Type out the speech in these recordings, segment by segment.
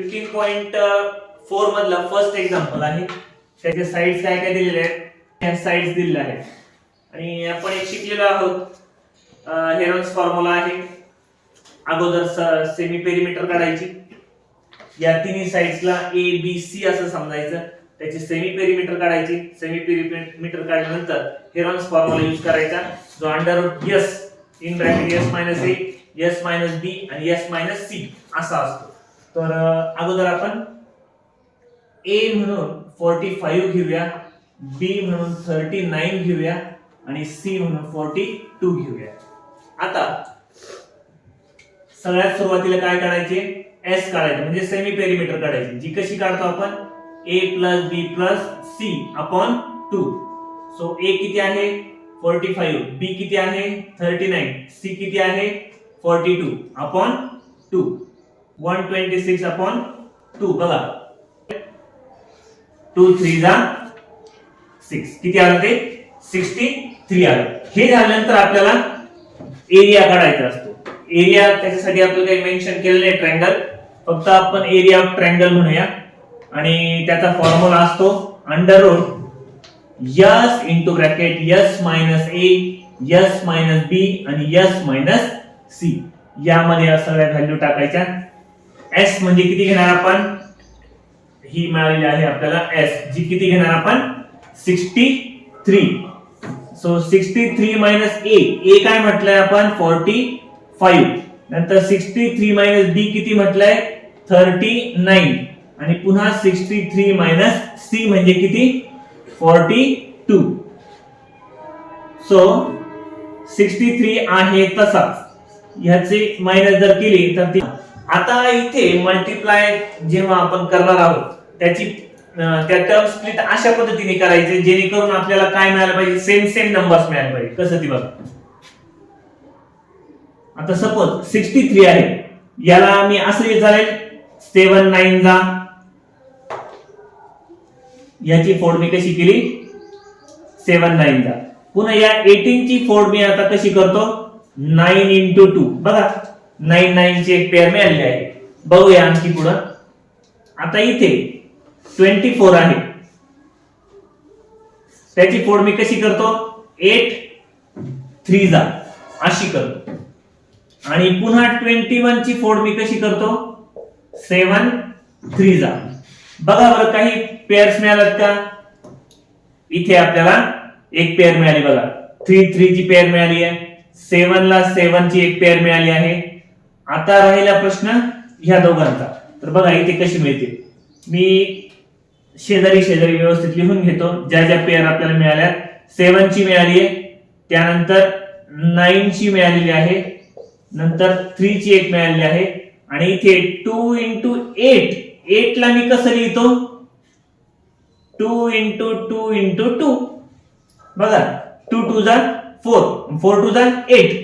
15.4 मधला first example आहे. त्याचे साइड्स काय काय दिलेले आहेत, ह्या साइड्स दिलेल्या आहेत आणि आपण एक शिकलेलो आहोत. हेरॉन्स फॉर्म्युला आहे. अगोदर सेमी पेरिमीटर काढायची. या तिन्ही साइड्सला ए बी सी असं समजायचं. त्याची सेमी पेरिमीटर काढायची. सेमी पेरिमीटर काढल्यानंतर हेरॉन्स फॉर्म्युला यूज करायचा, जो under root S in bracket S minus A, S minus B आणि एस मायनस सी असा असतो. तर अगोदर आपण ए म्हणून 45 घेऊया, बी म्हणून 39 घेऊया आणि सी म्हणून 42 घेऊया. आता सगळ्यात सुरुवातीला काय काढायचे, एस काढायचे म्हणजे सेमी पेरिमीटर काढायची. जी कशी काढतो आपण, a plus B plus C upon 2. So a किती आहे 45, b किती आहे 39, c किती आहे 42 अपॉन 2, 126 अपॉन 2. बघा 2 3 जा 6, किती आलं ते 63 आलं. हे झाल्यानंतर आपल्याला एरिया काढायचा असतो. एरिया त्याच्यासाठी आपल्याला काही मेन्शन केलेलं आहे ट्रायंगल, फक्त आपण एरिया ऑफ ट्रायंगल म्हणूया आणि त्याचा फॉर्म्युला असतो under root s into bracket s minus a, s minus b आणि s मायनस c. यामध्ये या सगळ्या व्हॅल्यू टाकायच्या. s म्हणजे किती घेणार आपण, ही मिळालेली आहे आपल्याला s, जी किती घेणार आपण 63. सो 63 मायनस a काय म्हटलंय आपण 45, नंतर 63 मायनस b किती म्हटलंय 39 आणि पुन्हा 63 मायनस c म्हणजे किती 42. सो 63 आहे तसाच, ह्याचे मायनस जर केली तर ती. आता इथे मल्टिप्लाय जेव्हा आपण करणार आहोत त्याची त्या टर्म स्प्लिट अशा पद्धतीने करायचे जेणेकरून आपल्याला काय मिळालं पाहिजे, सेम नंबर्स मिळाले पाहिजे. कसं ती बघा. आता सपोज 63 आहे, याला मी असं चालेल 7 9 जा, याची फोड मी कशी केली 7 9 जा. पुन्हा या 18 ची फोड मी आता कशी करतो 9 into 2. बघा 9 9 ची एक पेअर मिळाली आहे. बघूया आणखी पुढे. आता इथे 24 आहे, त्याची फोड मी कशी करतो 8 3 जा अशी करतो आणि पुन्हा 21 ची फोड मी कशी करतो 7 3 जा. बघा बरं काही पेअर्स मिळाल्यात का. इथे आपल्याला एक पेअर मिळाली बघा, 3 3 ची पेअर मिळाली आहे, 7 ला 7 ची एक पेअर मिळाली आहे. आता राहिला प्रश्न ह्या दोघांचा. तर बघा इथे कशी मिळते, मी शेजारी व्यवस्थित लिहून घेतो. ज्या ज्या पेअर आपल्याला मिळाल्या, 7 ची मिळाली आहे, त्यानंतर 9 ची मिळालेली आहे, नंतर 3 ची एक मिळालेली आहे आणि इथे 2 into 8, 8 ला मी कसं लिहितो 2 into 2 into 2. बघा 2 2 जा 4, 4 2 जा 8.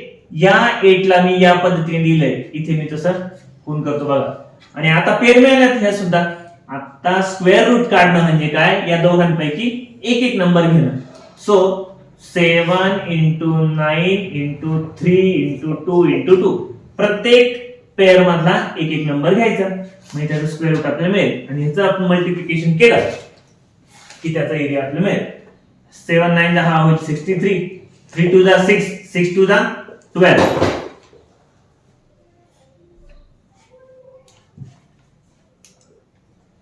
या 8 ला मी या पद्धतीने लिहिलंय, इथे मी तसं खून करतो बघा. आणि आता पेअर मिळाल्यात ह्या सुद्धा. आता स्क्वेअर रूट काढणं म्हणजे काय, या दोघांपैकी एक एक नंबर घेणं. So 7 into 9 into 3 into 2 into 2, प्रत्येक पेअर मधला एक एक नंबर घ्यायचा म्हणजे त्याचा स्क्वेअर रूट आपल्याला मिळेल आणि ह्याचं आपण मल्टिप्लिकेशन केलं की त्याचा एरिया आपल्याला मिळेल. 7 9 हा होईल 63, 3 2 जा 6, 6 2 जा 12.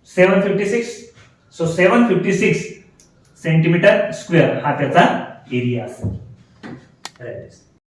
756. सो 756 सेंटीमीटर स्क्वेअर हा त्याचा एरिया असेल.